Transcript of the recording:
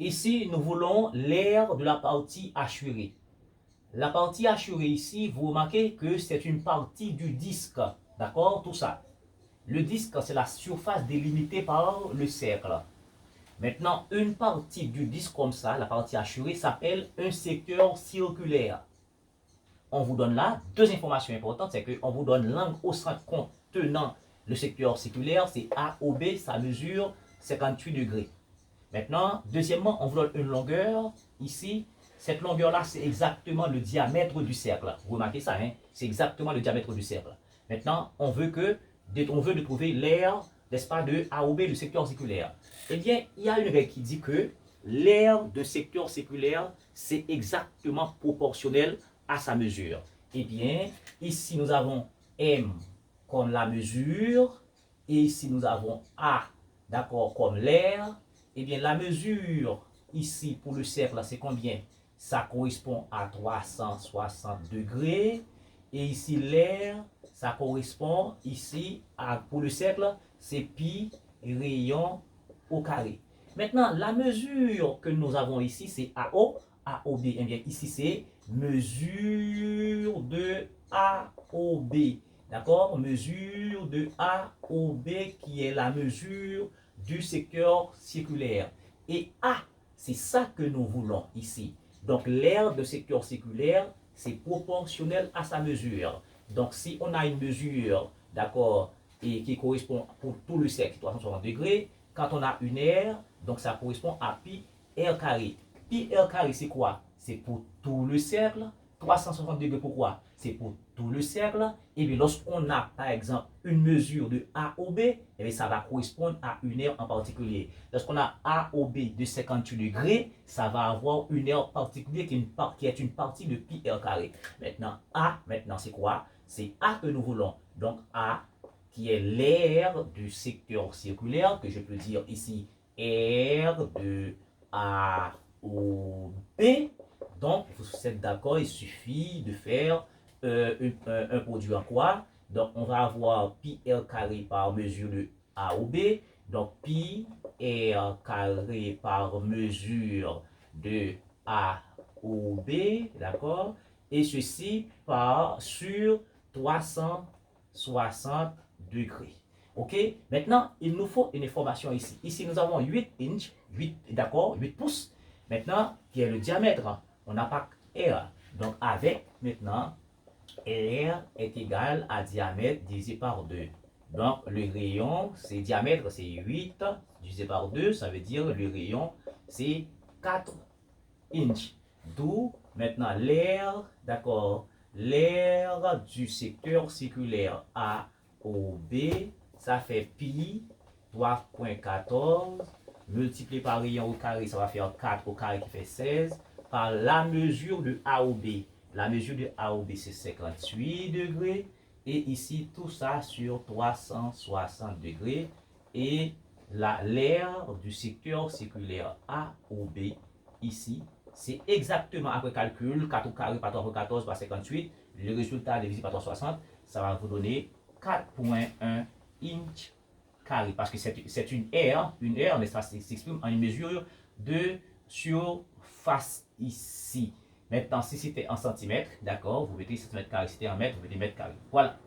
Ici, nous voulons l'aire de la partie assurée. La partie assurée ici, vous remarquez que c'est une partie du disque. D'accord? Tout ça. Le disque, c'est la surface délimitée par le cercle. Maintenant, une partie du disque comme ça, la partie assurée, s'appelle un secteur circulaire. On vous donne là deux informations importantes, c'est qu'on vous donne l'angle au centre contenant le secteur circulaire, c'est AOB, ça mesure 58 degrés. Maintenant, deuxièmement, on vous donne une longueur, ici, cette longueur-là, c'est exactement le diamètre du cercle. Vous remarquez ça, hein? C'est exactement le diamètre du cercle. Maintenant, on veut de trouver l'aire, n'est-ce pas, de AOB, le secteur circulaire. Eh bien, il y a une règle qui dit que l'aire de secteur circulaire, c'est exactement proportionnel à sa mesure. Eh bien, ici, nous avons M comme la mesure, et ici, nous avons A, d'accord, comme l'aire. Eh bien, la mesure ici pour le cercle, c'est combien? Ça correspond à 360 degrés. Et ici, l'aire, ça correspond ici pour le cercle, c'est pi rayon au carré. Maintenant, la mesure que nous avons ici, c'est AO, AOB. Eh bien, ici, c'est mesure de AOB. D'accord? Mesure de AOB qui est la mesure du secteur circulaire. Et A, c'est ça que nous voulons ici. Donc, l'aire de secteur circulaire, c'est proportionnel à sa mesure. Donc, si on a une mesure, d'accord, et qui correspond pour tout le cercle, 360 degrés, quand on a une aire, donc ça correspond à pi r carré. Pi r carré, c'est quoi? C'est pour tout le cercle. 360 degrés, pourquoi? C'est pour tout le cercle. Et bien, lorsqu'on a, par exemple, une mesure de A au B, et bien, ça va correspondre à une aire en particulier. Lorsqu'on a A au B de 58 degrés, ça va avoir une aire particulière qui est une partie de pi r carré. Maintenant, A, c'est quoi? C'est A que nous voulons. Donc, A, qui est l'aire du secteur circulaire, que je peux dire ici R de A au B. Donc, vous êtes d'accord, il suffit de faire un produit en quoi? Donc, on va avoir pi r carré par mesure de A au B. Donc, pi r carré par mesure de A au B, d'accord? Et ceci sur 360 degrés. OK? Maintenant, il nous faut une information ici. Ici, nous avons 8 inches, 8, d'accord, 8 pouces. Maintenant, qui est le diamètre. On n'a pas R. Donc, avec, maintenant, R est égal à diamètre divisé par 2. Donc, le rayon, c'est diamètre, c'est 8 divisé par 2. Ça veut dire le rayon, c'est 4 inches. D'où, maintenant, l'aire, d'accord, l'aire du secteur circulaire A au B, ça fait pi 3,14 multiplié par rayon au carré, ça va faire 4 au carré qui fait 16, par la mesure de A au B. La mesure de A au B, c'est 58 degrés. Et ici, tout ça sur 360 degrés. Et l'aire du secteur circulaire A au B, ici, c'est exactement après calcul, 4 au carré par 3,14 par 58. Le résultat divisé par 360, ça va vous donner 4,1 inch carré. Parce que c'est une aire, mais ça s'exprime en une mesure de surface ici. Maintenant, si c'était en centimètres, d'accord, vous mettez centimètres carrés, si c'était en mètres, vous mettez mètres carrés. Voilà.